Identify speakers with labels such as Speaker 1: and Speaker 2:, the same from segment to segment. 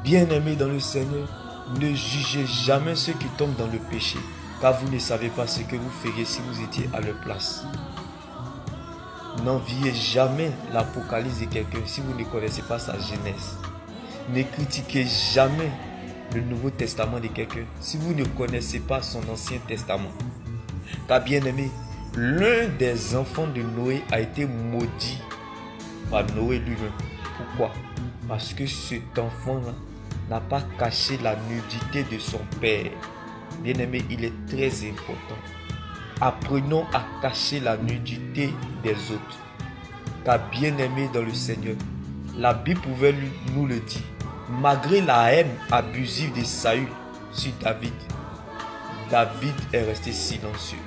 Speaker 1: Bien-aimés dans le Seigneur, ne jugez jamais ceux qui tombent dans le péché, car vous ne savez pas ce que vous feriez si vous étiez à leur place. N'enviez jamais l'Apocalypse de quelqu'un si vous ne connaissez pas sa genèse. Ne critiquez jamais le Nouveau Testament de quelqu'un si vous ne connaissez pas son Ancien Testament. Car bien-aimé, l'un des enfants de Noé a été maudit par Noé lui-même. Pourquoi? Parce que cet enfant-là n'a pas caché la nudité de son père. Bien-aimé, il est très important. Apprenons à cacher la nudité des autres. Car bien-aimé dans le Seigneur, la Bible pouvait nous le dire. Malgré la haine abusive de Saül sur David, David est resté silencieux.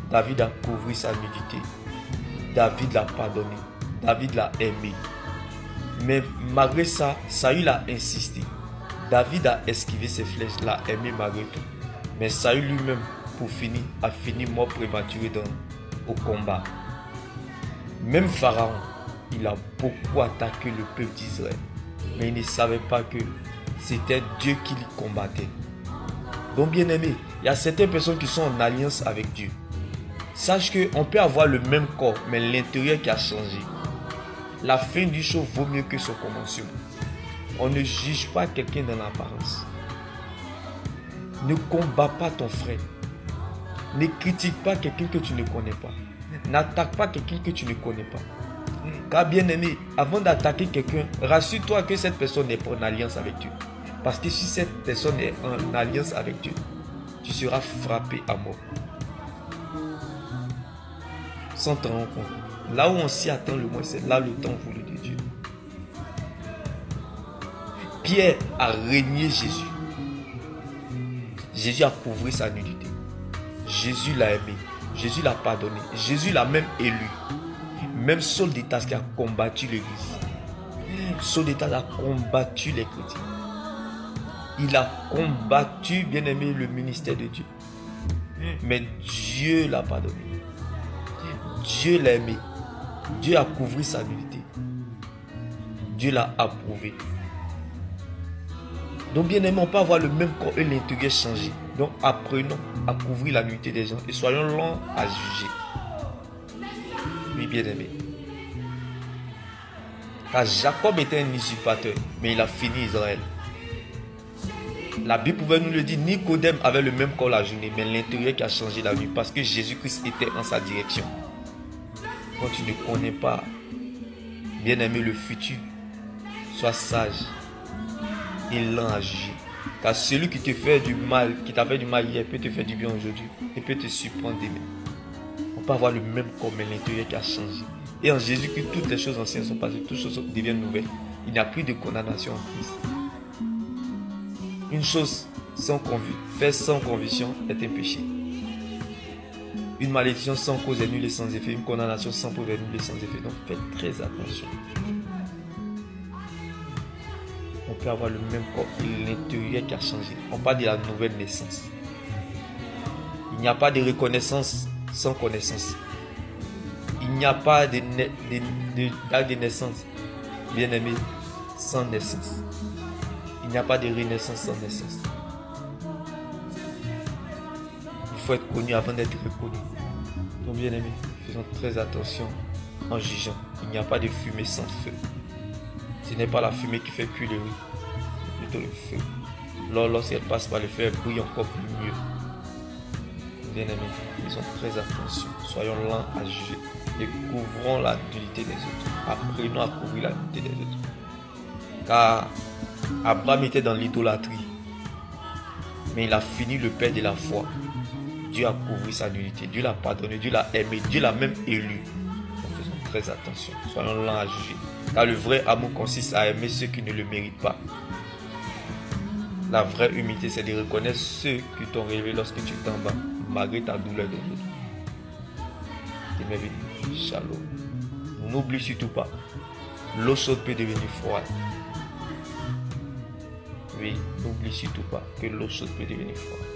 Speaker 1: David a couvert sa nudité. David l'a pardonné. David l'a aimé. Mais malgré ça, Saül a insisté. David a esquivé ses flèches, l'a aimé malgré tout. Mais Saül lui-même, pour finir, a fini mort prématuré au combat. Même Pharaon, il a beaucoup attaqué le peuple d'Israël. Mais il ne savait pas que c'était Dieu qui le combattait. Donc bien aimé, il y a certaines personnes qui sont en alliance avec Dieu. Sache qu'on peut avoir le même corps, mais l'intérieur qui a changé. La fin du show vaut mieux que son commencement. On ne juge pas quelqu'un dans l'apparence. Ne combats pas ton frère. Ne critique pas quelqu'un que tu ne connais pas. N'attaque pas quelqu'un que tu ne connais pas. Car bien aimé, avant d'attaquer quelqu'un, rassure-toi que cette personne n'est pas en alliance avec Dieu. Parce que si cette personne est en alliance avec Dieu, tu seras frappé à mort. Sans te rendre compte. Là où on s'y attend le moins, c'est là le temps voulu de Dieu. Pierre a régné Jésus. Jésus a couvert sa nudité. Jésus l'a aimé. Jésus l'a pardonné. Jésus l'a même élu. Même Saul de Tarse qui a combattu l'église. Saul de Tarse a combattu les chrétiens. Il a combattu, bien aimé, le ministère de Dieu. Mais Dieu l'a pardonné. Dieu l'a aimé. Dieu a couvert sa nudité. Dieu l'a approuvé. Donc bien aimé, on peut avoir le même corps et l'intérieur changé. Donc apprenons à couvrir la nudité des gens et soyons lents à juger. Oui, bien aimé. Car Jacob était un usurpateur, mais il a fini Israël. La Bible pouvait nous le dire, Nicodème avait le même corps la journée, mais l'intérieur qui a changé la nuit parce que Jésus-Christ était en sa direction. Quand tu ne connais pas, bien aimé, le futur, sois sage et lent à juger. Car celui qui te fait du mal, qui t'a fait du mal hier, peut te faire du bien aujourd'hui et peut te surprendre demain. On peut avoir le même corps, mais l'intérieur qui a changé. Et en Jésus-Christ, toutes les choses anciennes sont passées, toutes choses deviennent nouvelles. Il n'y a plus de condamnation en Christ. Une chose faire sans conviction est un péché. Une malédiction sans cause est nulle et sans effet. Une condamnation sans preuve est nulle et sans effet. Donc faites très attention. On peut avoir le même corps et l'intérieur qui a changé. On parle de la nouvelle naissance. Il n'y a pas de reconnaissance sans connaissance. Il n'y a pas d'acte de naissance, bien aimé, sans naissance. Il n'y a pas de renaissance sans naissance. Il faut être connu avant d'être reconnu. Donc bien aimé, faisons très attention en jugeant. Il n'y a pas de fumée sans feu. Ce n'est pas la fumée qui fait cuire le riz, c'est plutôt le feu. Lorsqu'elle passe par le feu, elle brille encore plus mieux. Bien aimé, faisons très attention. Soyons lents à juger. Et couvrons la nudité des autres. Apprenons à couvrir la nudité des autres. Car Abraham était dans l'idolâtrie. Mais il a fini le père de la foi. Dieu a couvert sa nudité. Dieu l'a pardonné. Dieu l'a aimé. Dieu l'a même élu. Donc faisons très attention. Soyons lents à juger. Car le vrai amour consiste à aimer ceux qui ne le méritent pas. La vraie humilité, c'est de reconnaître ceux qui t'ont relevé lorsque tu t'en bats, malgré ta douleur de l'autre. Shalom. N'oublie surtout pas, l'eau chaude peut devenir froide. Oui, n'oublie surtout pas que l'eau chaude peut devenir froide.